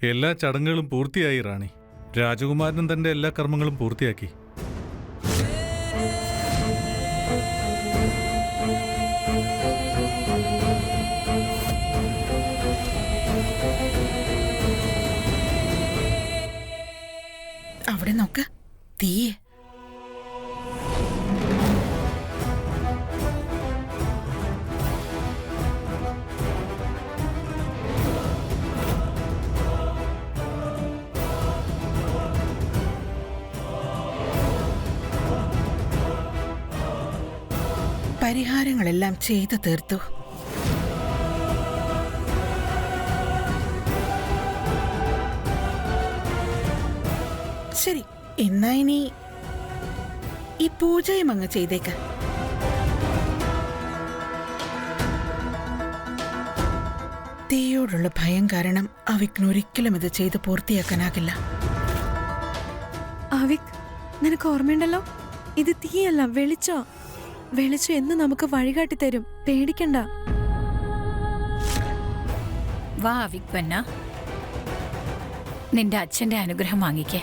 എല്ലാ ചടങ്ങുകളും പൂർത്തിയായി റാണി. രാജകുമാരനും തന്റെ എല്ലാ കർമ്മങ്ങളും പൂർത്തിയാക്കി. അവിടെ നോക്ക്, തീയെ. പരിഹാരങ്ങളെല്ലാം ചെയ്തു തീർത്തു. ശരി, എന്നാ ഇനി ഈ പൂജയും അങ്ങ് ചെയ്തേക്ക. തീയോടുള്ള ഭയം കാരണം അവിക്കിന് ഒരിക്കലും ഇത് ചെയ്ത് പൂർത്തിയാക്കാനാകില്ല. അവിക്, നിനക്ക് ഓർമ്മയുണ്ടല്ലോ, ഇത് തീയല്ല, വെളിച്ചോ. വെളിച്ചം എന്ന് നമുക്ക് വഴികാട്ടി തരും. പേടിക്കണ്ട. വാ അവിക് പന്ന, നിന്റെ അച്ഛന്റെ അനുഗ്രഹം വാങ്ങിക്കേ.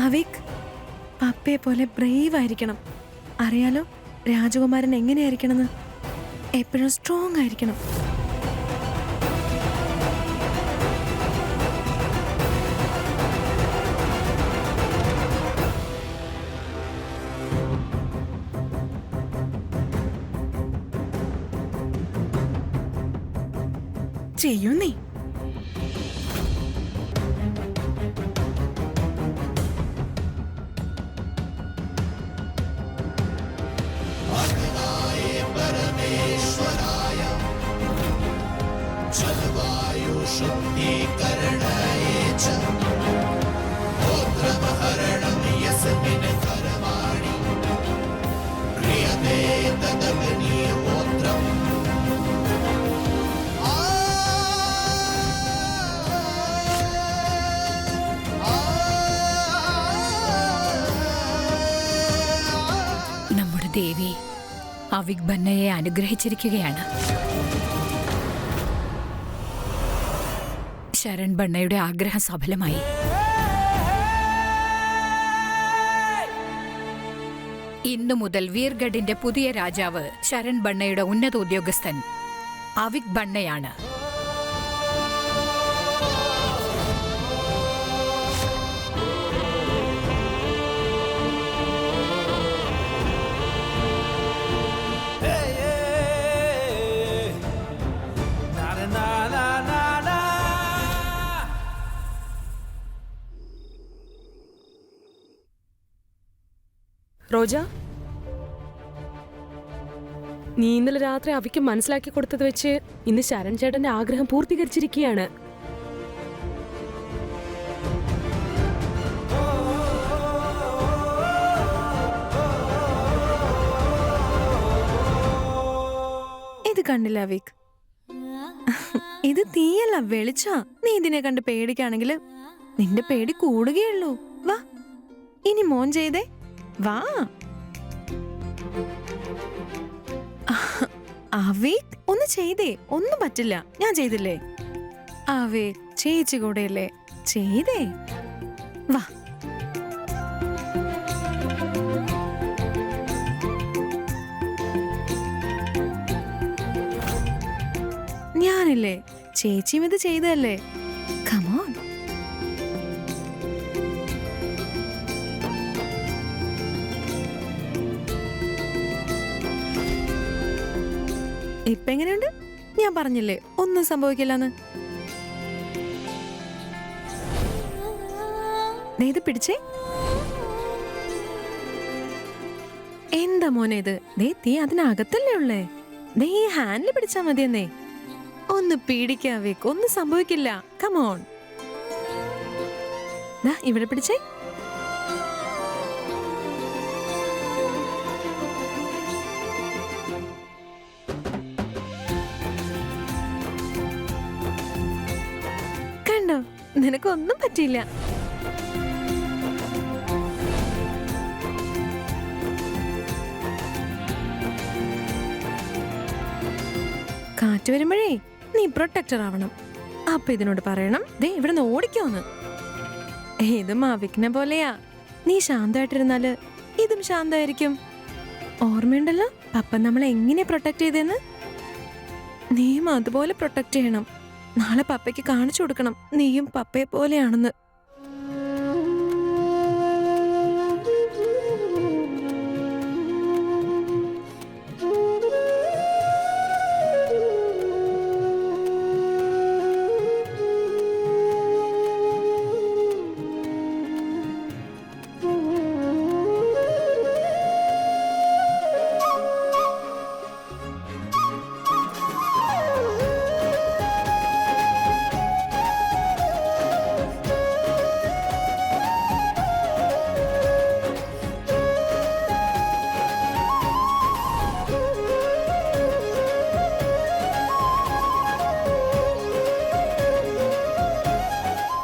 അവിക്, പപ്പയെ പോലെ ബ്രേവ് ആയിരിക്കണം. അറിയാലോ രാജകുമാരൻ എങ്ങനെയായിരിക്കണമെന്ന്. എപ്പോഴും സ്ട്രോങ് ആയിരിക്കണം. ചെയ്യൂ നീ. നമ്മുടെ ദേവി അവിക് ബന്നയെ അനുഗ്രഹിച്ചിരിക്കുകയാണ്. ശരൺ ബണ്ണയുടെ ആഗ്രഹം സഫലമായി. ഇന്നു മുതൽ വീർഗഡിന്റെ പുതിയ രാജാവ് ശരൺ ബണ്ണയുടെ ഉന്നത ഉദ്യോഗസ്ഥൻ അവിക് ബണ്ണയാണ്. റോജ, നീ ഇന്നലെ രാത്രി അവയ്ക്ക് മനസ്സിലാക്കി കൊടുത്തത് വെച്ച് ഇന്ന് ശരൺ ചേട്ടന്റെ ആഗ്രഹം പൂർത്തീകരിച്ചിരിക്കുകയാണ്. ഇത് കണ്ടില്ല അവിക്, ഇത് തീയല്ല, വെളിച്ചാ. നീ ഇതിനെ കണ്ട് പേടിക്കാണെങ്കിൽ നിന്റെ പേടി കൂടുകയുള്ളൂ. വാ, ഇനി മോൻ ചെയ്തേ. വാ അവിക്, ഒന്ന് ചെയ്തേ. ഒന്നും പറ്റില്ല, ഞാൻ ചെയ്തില്ലേ. അവിക്, ചേച്ചി കൂടെയല്ലേ, ചെയ്തേ. വാ. ഞാനില്ലേ, ചേച്ചിയും ഇത് ചെയ്തല്ലേ. കമോൺ. ഇപ്പൊ എങ്ങനെയുണ്ട്? ഞാൻ പറഞ്ഞില്ലേ ഒന്നും സംഭവിക്കില്ലെന്ന്. ഇത് പിടിച്ചേ. എന്താ മോനെ ഇത്? തീ അതിനകത്തല്ലേ ഉള്ളേ. ഈ ഹാൻഡിൽ പിടിച്ചാ മതിയെന്നേ. ഒന്ന് പീഡിക്കാവേക്ക്, ഒന്നും സംഭവിക്കില്ല. കമോൺ, ഇവിടെ പിടിച്ചേ. കണ്ടോ, നിനക്കൊന്നും പറ്റിയില്ല. കാറ്റ് പ്രൊട്ടക്റ്റ് വരുമ്പോഴേ നീ പ്രൊട്ടക്ടർ ആവണം. അപ്പൊ ഇതിനോട് പറയണം, ദേ ഇവിടെ നിന്ന് ഓടിക്കോന്ന്. ഇത് മാവിക്കിനെ പോലെയാ. നീ ശാന്തമായിട്ടിരുന്നാല് ഇതും ശാന്തമായിരിക്കും. ഓർമ്മയുണ്ടല്ലോ പപ്പ നമ്മളെ എങ്ങനെ പ്രൊട്ടക്ട് ചെയ്തെന്ന്? നീയും അതുപോലെ പ്രൊട്ടക്ട് ചെയ്യണം. നാളെ പപ്പയ്ക്ക് കാണിച്ചു കൊടുക്കണം നീയും പപ്പയെ പോലെയാണെന്ന്.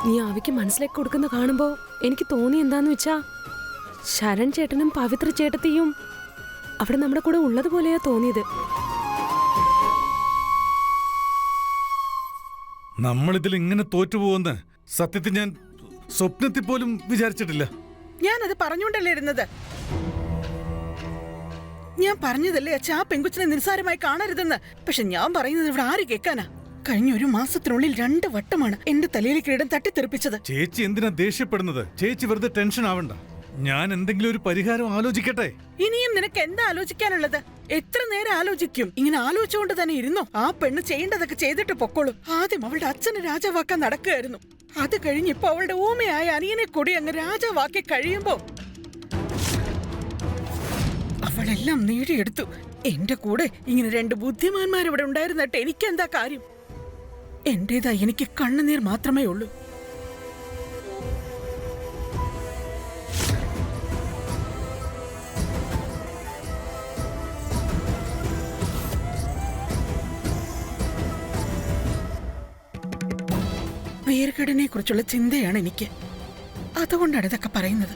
നീ ആവിക്ക് മനസ്സിലാക്കി കൊടുക്കുന്ന കാണുമ്പോ എനിക്ക് തോന്നി എന്താന്ന് വെച്ചാ ശരൺ ചേട്ടനും പവിത്ര ചേട്ടത്തിയും അവിടെ നമ്മുടെ കൂടെ ഉള്ളതുപോലെയാ തോന്നിയത്. നമ്മളിതിൽ ഇങ്ങനെ തോറ്റുപോകുന്ന സത്യത്തിൽ ഞാൻ സ്വപ്നത്തിൽ പോലും വിചാരിച്ചിട്ടില്ല. ഞാനത് പറഞ്ഞുകൊണ്ടല്ലേ ഇരുന്നത്. ഞാൻ പറഞ്ഞതല്ലേ അച്ഛാ ആ പെങ്കുച്ചിനെ നിസ്സാരമായി കാണരുതെന്ന്. പക്ഷെ ഞാൻ പറയുന്നത് ഇവിടെ ആര് കേൾക്കാനാ? കഴിഞ്ഞ ഒരു മാസത്തിനുള്ളിൽ 2 വട്ടമാണ് എന്റെ തലയിൽ കിരീടം തട്ടിത്തെറിപ്പിച്ചത്. ചേച്ചി എന്തിനാ ദേഷ്യപ്പെടുന്നത്? ചേച്ചി വെറുതെ ടെൻഷൻ ആവണ്ട. ഞാൻ എന്തെങ്കിലും ഒരു പരിഹാരം ആലോചിക്കട്ടെ. ഇനിയും നിനക്ക് എന്താ ആലോചിക്കാനുള്ളത്? എത്ര നേരം ആലോചിക്കും? ഇങ്ങനെ ആലോചിച്ചുകൊണ്ട് തന്നെ ഇരുന്നോ? ആ പെണ്ണ് ചെയ്യേണ്ടതൊക്കെ ചെയ്തിട്ട് പൊക്കോളൂ. ആദ്യം അവളുടെ അച്ഛനെ രാജാവാക്കാൻ നടക്കുകയായിരുന്നു. അത് കഴിഞ്ഞിപ്പോ അവളുടെ ഊമയായ അനിയനെ കൂടി അങ്ങ് രാജാവാക്കി കഴിയുമ്പോ അവളെല്ലാം നേടിയെടുത്തു. എന്റെ കൂടെ ഇങ്ങനെ 2 ബുദ്ധിമാന്മാരിവിടെ ഉണ്ടായിരുന്നിട്ട് എനിക്കെന്താ കാര്യം? എന്റേതായി എനിക്ക് കണ്ണുനീർ മാത്രമേ ഉള്ളൂ. വീർഘടനെ കുറിച്ചുള്ള ചിന്തയാണ് എനിക്ക്. അതുകൊണ്ടാണ് ഇതൊക്കെ പറയുന്നത്.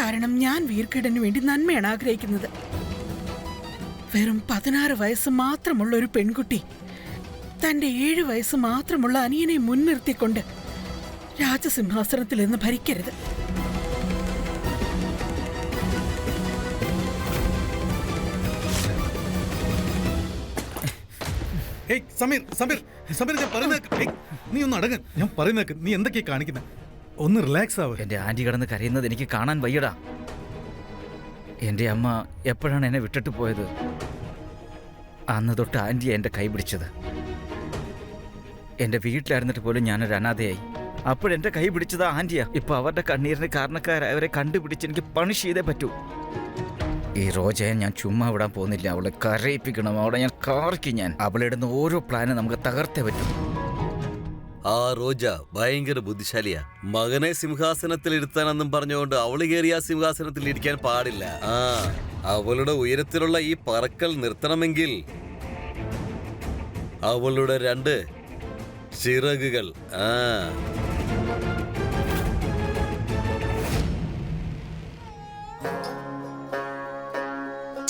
കാരണം ഞാൻ വീർഘടന് വേണ്ടി നന്മയാണ് ആഗ്രഹിക്കുന്നത്. വെറും 16 വയസ്സ് മാത്രമുള്ള ഒരു പെൺകുട്ടി തന്റെ 7 വയസ്സ് മാത്രമുള്ള അനിയനെ മുൻനിർത്തിക്കൊണ്ട് രാജസിംഹാസനത്തിൽ നിന്ന് ഭരിക്കരുത്. ഏയ് സമീർ, സമീർ, സമീർ, ഞാൻ പറയുന്നേക്ക്. നീ ഒന്ന് അടങ്ങ്. ഞാൻ പറയുന്നേക്ക്. നീ എന്തൊക്കെയാ കാണിക്കുന്നത്? ഒന്ന് റിലാക്സ് ആവ്. എൻ്റെ ആൻറ്റി കിടന്ന് കരയുന്നത് എനിക്ക് കാണാൻ വയ്യടാ. എൻ്റെ അമ്മ എപ്പോഴാണ് എന്നെ വിട്ടിട്ട് പോയത്? അന്ന് തൊട്ട് ആൻറ്റിയെ എൻ്റെ കൈ പിടിച്ചത്. എൻ്റെ വീട്ടിലായിരുന്നിട്ട് പോലും ഞാനൊരു അനാഥയായി. അപ്പോഴെൻ്റെ കൈ പിടിച്ചത് ആൻറ്റിയാ. ഇപ്പൊ അവരുടെ കണ്ണീരിന് കാരണക്കാരവരെ കണ്ടുപിടിച്ച് എനിക്ക് പണിഷ് ചെയ്തേ പറ്റൂ. ഈ റോജയെ ഞാൻ ചുമ്മാ വിടാൻ പോകുന്നില്ല. അവളെ കരയിപ്പിക്കണം. അവളെ ഞാൻ കാറിക്കും. ഞാൻ അവളിടുന്ന ഓരോ പ്ലാനും നമുക്ക് തകർത്തേ പറ്റൂ. ആ റോജ ഭയങ്കര ബുദ്ധിശാലിയാ. മകനെ സിംഹാസനത്തിൽ ഇരുത്താനെന്നും പറഞ്ഞുകൊണ്ട് അവള് കയറി ആ സിംഹാസനത്തിൽ ഇരിക്കാൻ പാടില്ല. അവളുടെ ഉയരത്തിലുള്ള ഈ പറക്കൽ നിർത്തണമെങ്കിൽ അവളുടെ 2 ചിറകുകൾ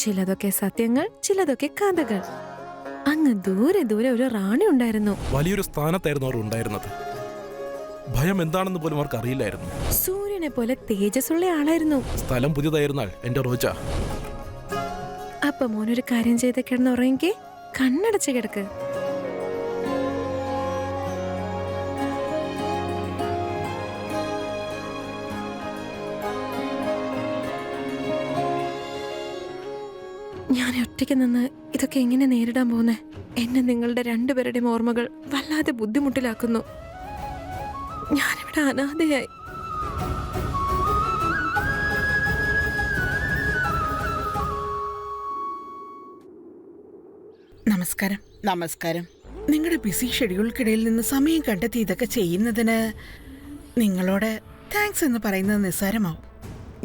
ചിലതൊക്കെ സത്യങ്ങൾ, ചിലതൊക്കെ കഥകൾ. അങ്ങ് ദൂരെ ദൂരെ ഒരു റാണി ഉണ്ടായിരുന്നു. വലിയൊരു സ്ഥാനത്തായിരുന്നു അവർ ഉണ്ടായിരുന്നത്. ഭയം എന്താണെന്ന് പോലും അവർക്ക് അറിയില്ലായിരുന്നു. സൂര്യനെ പോലെ തേജസ്സുള്ള ആളായിരുന്നു. സ്ഥലം പുതിയതായിരുന്നാൽ എന്റെ റോജ. അപ്പൊ മോനൊരു കാര്യം ചെയ്ത് കിടന്നുറങ്ങി കണ്ണടച്ച് കിടക്ക്. ഞാൻ ഒറ്റയ്ക്ക് നിന്ന് ഇതൊക്കെ എങ്ങനെ നേരിടാൻ പോകുന്നേ? എന്നെ നിങ്ങളുടെ 2 പേരുടെയും ഓർമ്മകൾ വല്ലാതെ ബുദ്ധിമുട്ടിലാക്കുന്നു. ഞാനിവിടെ അനാഥയായി. നമസ്കാരം. നമസ്കാരം. നിങ്ങളുടെ ബിസി ഷെഡ്യൂൾക്കിടയിൽ നിന്ന് സമയം കണ്ടെത്തി ഇതൊക്കെ ചെയ്യുന്നതിന് നിങ്ങളോട് താങ്ക്സ് എന്ന് പറയുന്നത് നിസ്സാരമാവും.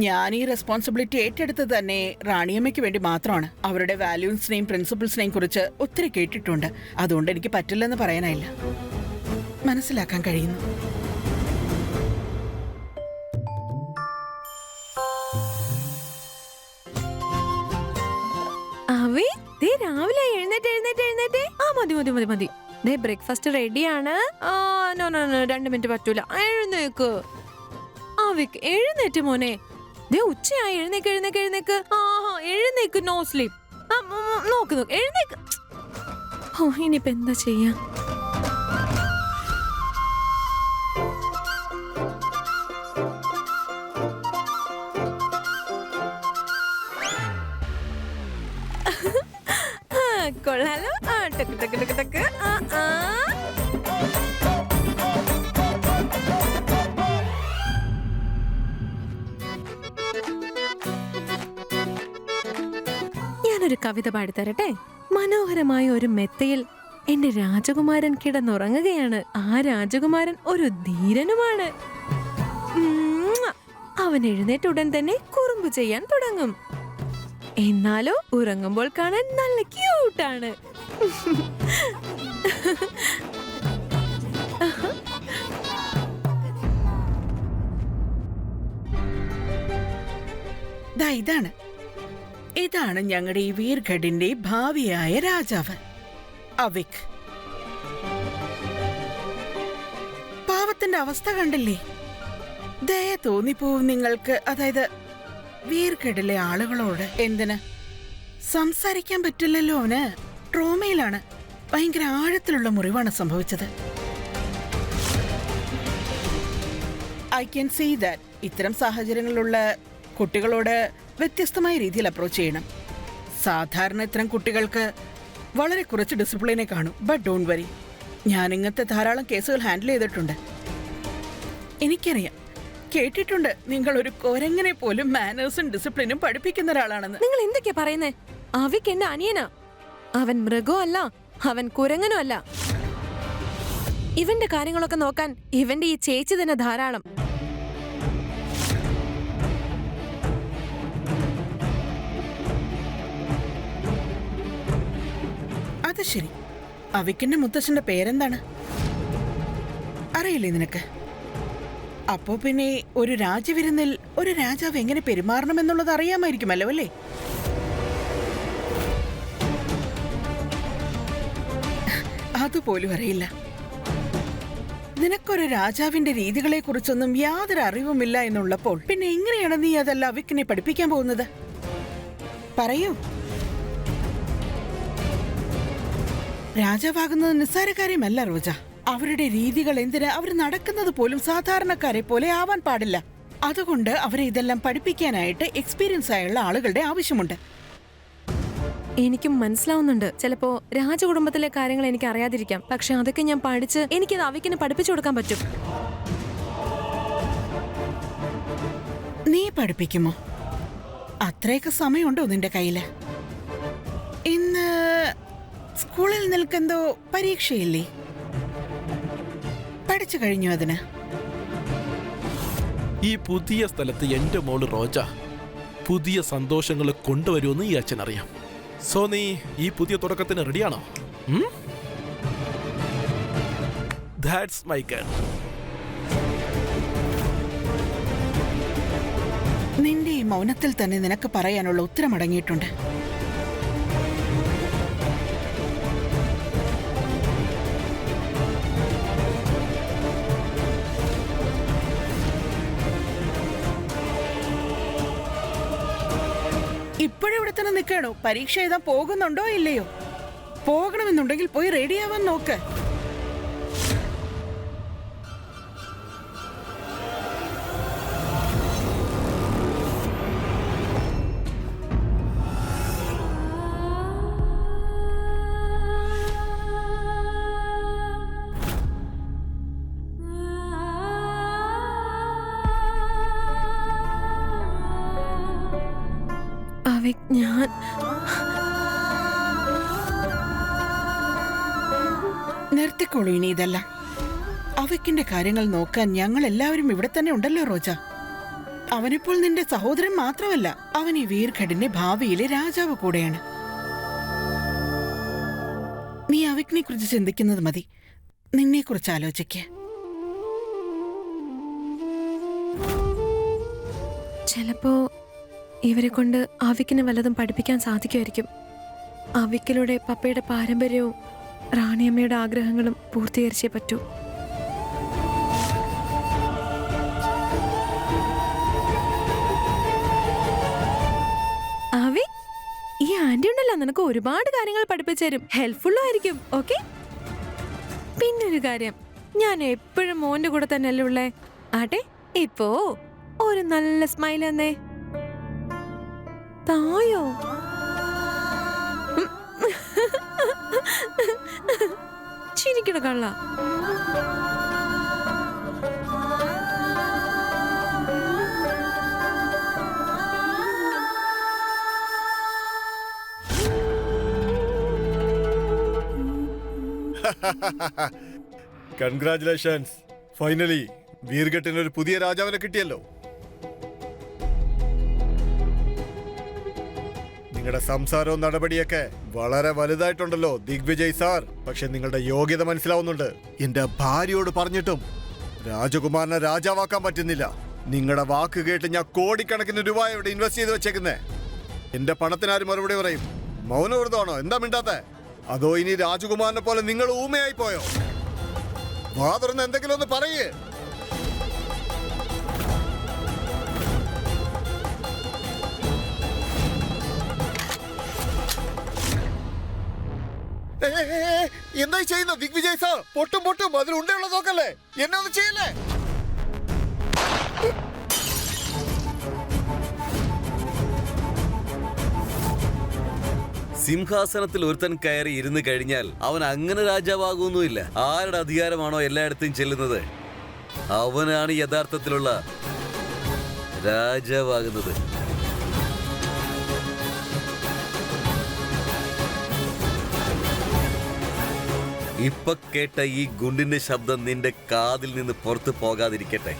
ഞാൻ ഈ റെസ്പോൺസിബിലിറ്റി ഏറ്റെടുത്തത് തന്നെ റാണിയമ്മയ്ക്ക് വേണ്ടി മാത്രമാണ്. അവരുടെ വാല്യൂസിനെയും പ്രിൻസിപ്പിൾസിനെയും കുറിച്ച് ഒത്തിരി കേട്ടിട്ടുണ്ട്. അതുകൊണ്ട് എനിക്ക് പറ്റില്ലെന്ന് പറയാനായില്ല. മനസ്സിലാക്കാൻ കഴിയുന്നു. രാവിലെ എഴുന്നേറ്റ് എഴുന്നേറ്റ് എഴുന്നേറ്റ്. ആ മതി മതി മതി. ദേ ബ്രേക്ക്ഫാസ്റ്റ് റെഡിയാണ്. നോ നോ നോ 2 മിനിറ്റ് പറ്റൂല. എഴുന്നേക്ക് ആവിക്, എഴുന്നേറ്റ് മോനെ. ദേ ഉച്ചയായി, എഴുന്നേക്ക് എഴുന്നേക്ക് എഴുന്നേക്ക്. എഴുന്നേക്ക്, നോ സ്ലീപ്പ്. നോക്ക് നോക്ക്, എഴുന്നേക്ക്. ഓ ഇനിയിപ്പോ എന്താ ചെയ്യാ? കൊള്ളാലോ. ടക്ക് ടക്ക് ടക്ക് ടക്ക്. ഞാനൊരു കവിത പാടിത്തരട്ടെ. മനോഹരമായ ഒരു മെത്തയിൽ എന്റെ രാജകുമാരൻ കിടന്നുറങ്ങുകയാണ്. ആ രാജകുമാരൻ ഒരു ധീരനുമാണ്. അവൻ എഴുന്നേറ്റ് ഉടൻ തന്നെ കുറുമ്പ് ചെയ്യാൻ തുടങ്ങും. എന്നാലോ ഉറങ്ങുമ്പോൾ കാണാൻ നല്ല ക്യൂട്ടാണ്. ഇതാണ് ഞങ്ങളുടെ ഈ വീർഗഡിന്റെ ഭാവിയായ രാജാവ് അവിക്. പാവത്തിന്റെ അവസ്ഥ കണ്ടില്ലേ? ദയ തോന്നിപ്പോവും നിങ്ങൾക്ക്. അതായത് വീർഗഡിലെ ആളുകളോട്. എന്തിന്? സംസാരിക്കാൻ പറ്റില്ലല്ലോ. അവന് ട്രോമയിലാണ്. ഭയങ്കര ആഴത്തിലുള്ള മുറിവാണ് സംഭവിച്ചത്. I can see that. ഇത്തരം സാഹചര്യങ്ങളിലുള്ള കുട്ടികളോട് വ്യത്യസ്തമായ രീതിയിൽ അപ്രോച്ച് ചെയ്യണം. സാധാരണ ഇത്തരം കുട്ടികൾക്ക് വളരെ കുറച്ച് ഡിസിപ്ലിനെ കാണും. ബട്ട് ഡോണ്ട് വരി, ഞാൻ ഇങ്ങനത്തെ ധാരാളം കേസുകൾ ഹാൻഡിൽ ചെയ്തിട്ടുണ്ട്. എനിക്കറിയാം, കേട്ടിട്ടുണ്ട് നിങ്ങൾ ഒരു കൊരങ്ങനെ പോലും മാനേഴ്സും ഡിസിപ്ലിനും പഠിപ്പിക്കുന്ന ഒരാളാണെന്ന്. നിങ്ങൾ എന്തൊക്കെയാ പറയുന്നേ? അവിക് എന്റെ അനിയനാ. അവൻ മൃഗവും അല്ല, അവൻ കുരങ്ങനും അല്ല. ഇവന്റെ കാര്യങ്ങളൊക്കെ നോക്കാൻ ഇവന്റെ ഈ ചേച്ചി തന്നെ ധാരാളം. അത് ശരി. അവിക്കിന്റെ മുത്തച്ഛന്റെ പേരെന്താണ്? അറിയില്ലേ നിനക്ക്? അപ്പോ പിന്നെ ഒരു രാജവിരുന്നിൽ ഒരു രാജാവ് എങ്ങനെ പെരുമാറണമെന്നുള്ളത് അറിയാമായിരിക്കുമല്ലോ അല്ലേ? അതുപോലും അറിയില്ല. നിനക്കൊരു രാജാവിന്റെ രീതികളെ കുറിച്ചൊന്നും യാതൊരു അറിവുമില്ല എന്നുള്ളപ്പോൾ പിന്നെ എങ്ങനെയാണ് നീ അതല്ല അവിക്കിനെ പഠിപ്പിക്കാൻ പോകുന്നത്? പറയൂ. രാജാവാകുന്നത് നിസ്സാര കാര്യമല്ല റോജ. അവരുടെ രീതികൾ എന്തിന്? അവർ നടക്കുന്നത് പോലും സാധാരണക്കാരെ പോലെ ആവാൻ പാടില്ല. അതുകൊണ്ട് അവരെ ഇതെല്ലാം പഠിപ്പിക്കാനായിട്ട് എക്സ്പീരിയൻസ് ആയുള്ള ആളുകളുടെ ആവശ്യമുണ്ട്. എനിക്കും മനസ്സിലാവുന്നുണ്ട്. ചിലപ്പോ രാജകുടുംബത്തിലെ കാര്യങ്ങൾ എനിക്ക് അറിയാതിരിക്കാം. പക്ഷെ അതൊക്കെ ഞാൻ പഠിച്ച് എനിക്കത് അവിക്കിന് പഠിപ്പിച്ചു കൊടുക്കാൻ പറ്റും. നീ പഠിപ്പിക്കുമോ? അത്രയൊക്കെ സമയമുണ്ടോ നിന്റെ കയ്യില്? ഇന്ന് സ്കൂളിൽ നിൽക്കെന്തോ പരീക്ഷയില്ലേ? പഠിച്ചു കഴിഞ്ഞു അതിന്? ഈ പുതിയ സ്ഥലത്ത് എന്റെ മോള് റോജ പുതിയ സന്തോഷങ്ങൾ കൊണ്ടുവരുമെന്ന് ഈ അച്ഛൻ അറിയാം. സോ നീ ഈ പുതിയ തുടക്കത്തിന് റെഡിയാണോ? That's my girl. നിന്റെ ഈ മൗനത്തിൽ തന്നെ നിനക്ക് പറയാനുള്ള ഉത്തരം അടങ്ങിയിട്ടുണ്ട്. ഇപ്പോഴും ഇവിടെ തന്നെ നിൽക്കണോ? പരീക്ഷ എഴുതാൻ പോകുന്നുണ്ടോ ഇല്ലയോ? പോകണമെന്നുണ്ടെങ്കിൽ പോയി റെഡിയാവാൻ നോക്ക്. ഞാൻ നിർത്തിക്കോളൂ ഇനി ഇതെല്ലാം. അവക്കിന്റെ കാര്യങ്ങൾ നോക്കാൻ ഞങ്ങൾ എല്ലാവരും ഇവിടെ തന്നെ ഉണ്ടല്ലോ റോജ. അവനിപ്പോൾ നിന്റെ സഹോദരൻ മാത്രമല്ല, അവൻ ഈ വീർഗഡിന്റെ ഭാവിയിലെ രാജാവ് കൂടെയാണ്. നീ അവക്കിനെ കുറിച്ച് ചിന്തിക്കുന്നത് മതി, നിന്നെ കുറിച്ച് ആലോചിക്ക. ചിലപ്പോ ഇവരെ കൊണ്ട് അവിക്കിന് വല്ലതും പഠിപ്പിക്കാൻ സാധിക്കുമായിരിക്കും. അവിക്കിലൂടെ പപ്പയുടെ പാരമ്പര്യവും റാണിയമ്മയുടെ ആഗ്രഹങ്ങളും പൂർത്തീകരിച്ചേ പറ്റൂ. ആവി, ഈ ആന്റി ഉണ്ടല്ലോ നിനക്ക് ഒരുപാട് കാര്യങ്ങൾ പഠിപ്പിച്ചു തരും, ഹെൽപ്ഫുള്ളും ആയിരിക്കും. ഓക്കെ, പിന്നൊരു കാര്യം, ഞാൻ എപ്പോഴും മോന്റെ കൂടെ തന്നെയല്ലേ ഉള്ളേ. ആട്ടെ, ഇപ്പോ ഒരു നല്ല സ്മൈൽ എന്നേ തായോ. ചിരിക്കണ കള്ള. കൺഗ്രാറ്റുലേഷൻസ്, ഫൈനലി വീർഗട്ടിന് ഒരു പുതിയ രാജാവിനെ കിട്ടിയല്ലോ. നിങ്ങളുടെ സംസാരവും നടപടിയൊക്കെ വളരെ വലുതായിട്ടുണ്ടല്ലോ ദിഗ്വിജയ് സാർ. പക്ഷെ നിങ്ങളുടെ യോഗ്യത മനസ്സിലാവുന്നുണ്ട്. എന്റെ ഭാര്യയോട് പറഞ്ഞിട്ടും രാജകുമാരനെ രാജാവാക്കാൻ പറ്റുന്നില്ല. നിങ്ങളുടെ വാക്ക് കേട്ട് ഞാൻ കോടിക്കണക്കിന് രൂപ ഇവിടെ ഇൻവെസ്റ്റ് ചെയ്ത് വെച്ചേക്കുന്നേ. എന്റെ പണത്തിനാരും മറുപടി പറയും. മൗനവ്രതമാണോ? എന്താ മിണ്ടാത്തെ? അതോ ഇനി രാജകുമാരനെ പോലെ നിങ്ങൾ ഊമയായി പോയോ? വാ തുറന്ന് എന്തെങ്കിലും ഒന്ന് പറയേ. എന്തായി ചെയ്യുന്ന ദിഗ്വിജയ് സാർ? പൊട്ടും പൊട്ടും അതിൽ ഉണ്ടയുള്ള നോക്കല്ലേ, എന്നെ ഒന്ന് ചെയ്യല്ലേ. സിംഹാസനത്തിൽ ഒരുത്തൻ കയറി ഇരുന്ന് കഴിഞ്ഞാൽ അവൻ അങ്ങനെ രാജാവാകുന്നില്ല. ആരുടെ അധികാരമാണോ എല്ലായിടത്തും ചെല്ലുന്നത്, അവനാണ് യഥാർത്ഥത്തിലുള്ള രാജാവാകുന്നത്. ഇപ്പൊ കേട്ട ഈ ഗുണ്ടിന്റെ ശബ്ദം നിന്റെ കാതിൽ നിന്ന് പുറത്തു പോകാതിരിക്കട്ടെ,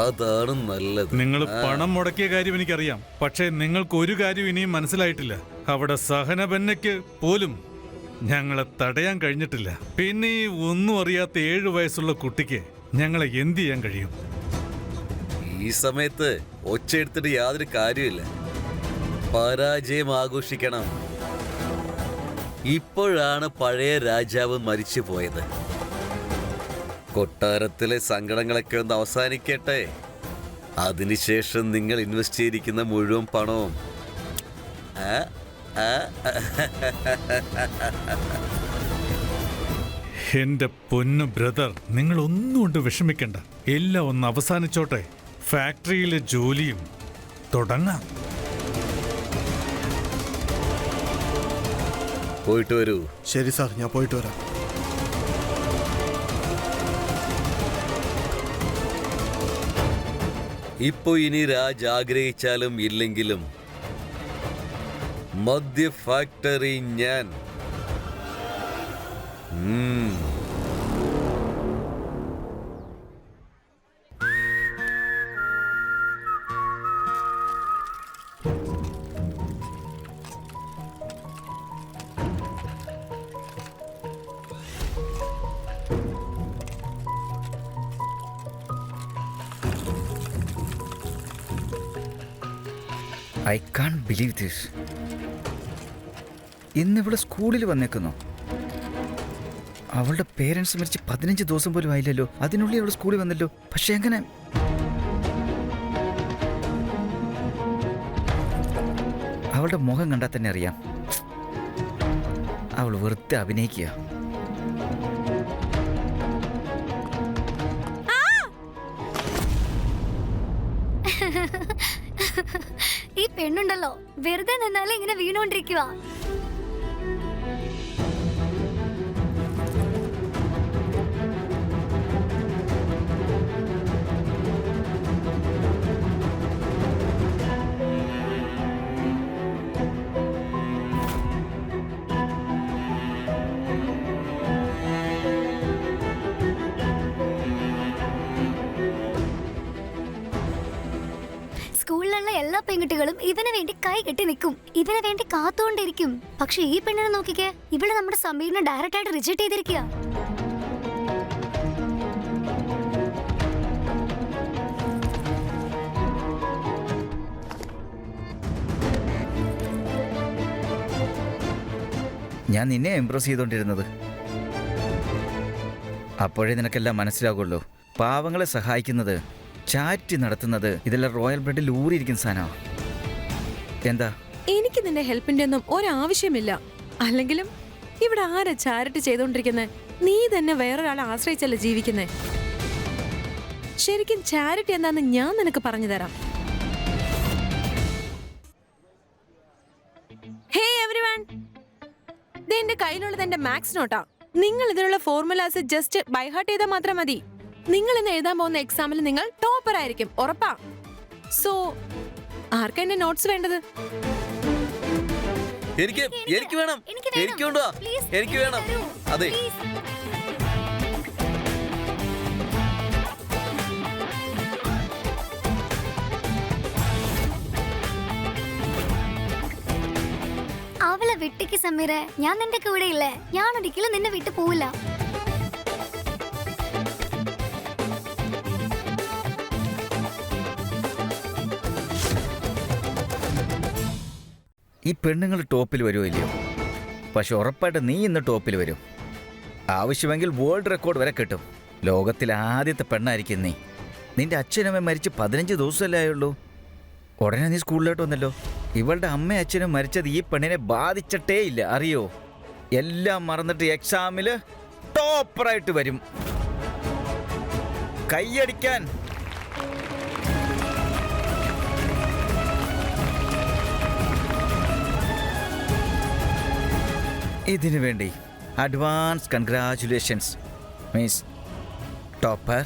അതാണ് നല്ലത്. നിങ്ങൾ പണം മുടക്കിയ കാര്യം എനിക്കറിയാം, പക്ഷേ നിങ്ങൾക്ക് ഒരു കാര്യം ഇനിയും മനസ്സിലായിട്ടില്ല. അവിടെ സഹനബന്നയ്ക്ക് പോലും ഞങ്ങളെ തടയാൻ കഴിഞ്ഞിട്ടില്ല. പിന്നെ ഈ ഒന്നും അറിയാത്ത 7 വയസ്സുള്ള കുട്ടിക്ക് ഞങ്ങളെ എന്ത് ചെയ്യാൻ കഴിയും? ഈ സമയത്ത് ഒച്ചയെടുത്തിട്ട് യാതൊരു കാര്യമില്ല. പരാജയം ആഘോഷിക്കണം. ഇപ്പോഴാണ് പഴയ രാജാവ് മരിച്ചു പോയത്. കൊട്ടാരത്തിലെ സങ്കടങ്ങളൊക്കെ ഒന്ന് അവസാനിക്കട്ടെ. അതിനുശേഷം നിങ്ങൾ ഇൻവെസ്റ്റ് ചെയ്തിരിക്കുന്ന മുഴുവൻ പണവും എന്റെ പൊന്നു ബ്രദർ, നിങ്ങൾ ഒന്നുകൊണ്ട് വിഷമിക്കണ്ട. എല്ലാം ഒന്ന് അവസാനിച്ചോട്ടെ. ഫാക്ടറിയിലെ ജോലിയും തുടങ്ങാം. പോയിട്ട് വരൂ. ശരി സാർ, ഞാൻ പോയിട്ട് വരാം. ഇപ്പൊ ഇനി രാജ് ആഗ്രഹിച്ചാലും ഇല്ലെങ്കിലും മദ്യ ഫാക്ടറി ഞാൻ. I can't believe this. ഇന്നിവിടെ സ്കൂളിൽ വന്നേക്കുന്നു. അവളുടെ പേരൻസ് മരിച്ച് 15 ദിവസം പോലും ആയില്ലല്ലോ. അതിനുള്ളിൽ അവൾ സ്കൂളിൽ വന്നല്ലോ. പക്ഷെ എങ്ങനെ? അവളുടെ മുഖം കണ്ടാൽ തന്നെ അറിയാം അവൾ വെറുതെ അഭിനയിക്കുക. ഈ പെണ്ണുണ്ടല്ലോ വെറുതെ നിന്നാലും ഇങ്ങനെ വീണോണ്ടിരിക്കുക. സ്കൂളിലുള്ള എല്ലാ പെൺകുട്ടികളും ഇവന് വേണ്ടി കൈ കെട്ടി നിൽക്കും, ഇവന് വേണ്ടി കാത്തുകൊണ്ടിരിക്കും. പക്ഷെ ഈ പെണ്ണിനെ നോക്കിക്കേ, ഇവള് നമ്മുടെ സമീറിനെ ഡയറക്റ്റ് ആയിട്ട് റിജക്ട് ചെയ്തിരിക്കുക. ഞാൻ നിന്നെ ഇംപ്രസ് ചെയ്തുകൊണ്ടിരുന്നത്. അപ്പോഴേ നിനക്കെല്ലാം മനസ്സിലാകുള്ളൂ. പാവങ്ങളെ സഹായിക്കുന്നത്, ചാരിറ്റി നടത്തുന്നത്, ഇതെല്ലാം റോയൽ ബ്ലഡിൽ ഊറിയിരിക്കുന്ന സാധനമാണ്. എന്താ? എനിക്ക് നിന്റെ ഹെൽപ്പിന്റെ ഒന്നും ഒരാവശ്യമില്ല. അല്ലെങ്കിലും ഇവിടെ ആരാ ചാരിറ്റി ചെയ്തോണ്ടിരിക്കുന്നത്? നീ തന്നെ വേറൊരാളെ ആശ്രയിച്ചല്ല ജീവിക്കുന്നേ. ശരിക്കും ചാരിറ്റി എന്താന്ന് ഞാൻ നിനക്ക് പറഞ്ഞു തരാം. ഹേ എവരിവൺ, എന്റെ കയ്യിലുള്ളത് എന്റെ മാത്സ് നോട്ടാ. നിങ്ങൾ ഇതിലുള്ള ഫോർമുലാസ് ജസ്റ്റ് ബൈഹാർട്ട് ചെയ്താൽ മാത്രം മതി. നിങ്ങൾ ഇന്ന് എഴുതാൻ പോകുന്ന എക്സാമിൽ നിങ്ങൾ ടോപ്പർ ആയിരിക്കും, ഉറപ്പാ. സോ ആർക്കാ എന്റെ നോട്ട്സ് വേണ്ടത്? എനിക്ക് വേണം, എനിക്ക് കൊണ്ടുവാ, എനിക്ക് വേണം. അതെ, അവളെ വിട്ടേക്ക് സമീറെ, ഞാൻ നിന്റെ കൂടെ ഇല്ലേ. ഞാൻ ഒരിക്കലും നിന്നെ വിട്ടു പോവില്ല. ഈ പെണ്ണുങ്ങൾ ടോപ്പിൽ വരുമോ ഇല്ലയോ? പക്ഷെ ഉറപ്പായിട്ട് നീ ഇന്ന് ടോപ്പിൽ വരും. ആവശ്യമെങ്കിൽ വേൾഡ് റെക്കോർഡ് വരെ കിട്ടും. ലോകത്തിലെ ആദ്യത്തെ പെണ്ണായിരിക്കും നീ. നിന്റെ അച്ഛനമ്മ മരിച്ച് 15 ദിവസമല്ലേ ആയുള്ളൂ. ഉടനെ നീ സ്കൂളിലോട്ട് വന്നല്ലോ. ഇവളുടെ അമ്മയും അച്ഛനും മരിച്ചത് ഈ പെണ്ണിനെ ബാധിച്ചിട്ടേ ഇല്ല, അറിയോ? എല്ലാം മറന്നിട്ട് എക്സാമിൽ ടോപ്പറായിട്ട് വരും. കൈയടിക്കാൻ. ഇതിനു വേണ്ടി അഡ്വാൻസ് കൺഗ്രാറ്റുലേഷൻസ് മിസ് ടോപ്പർ.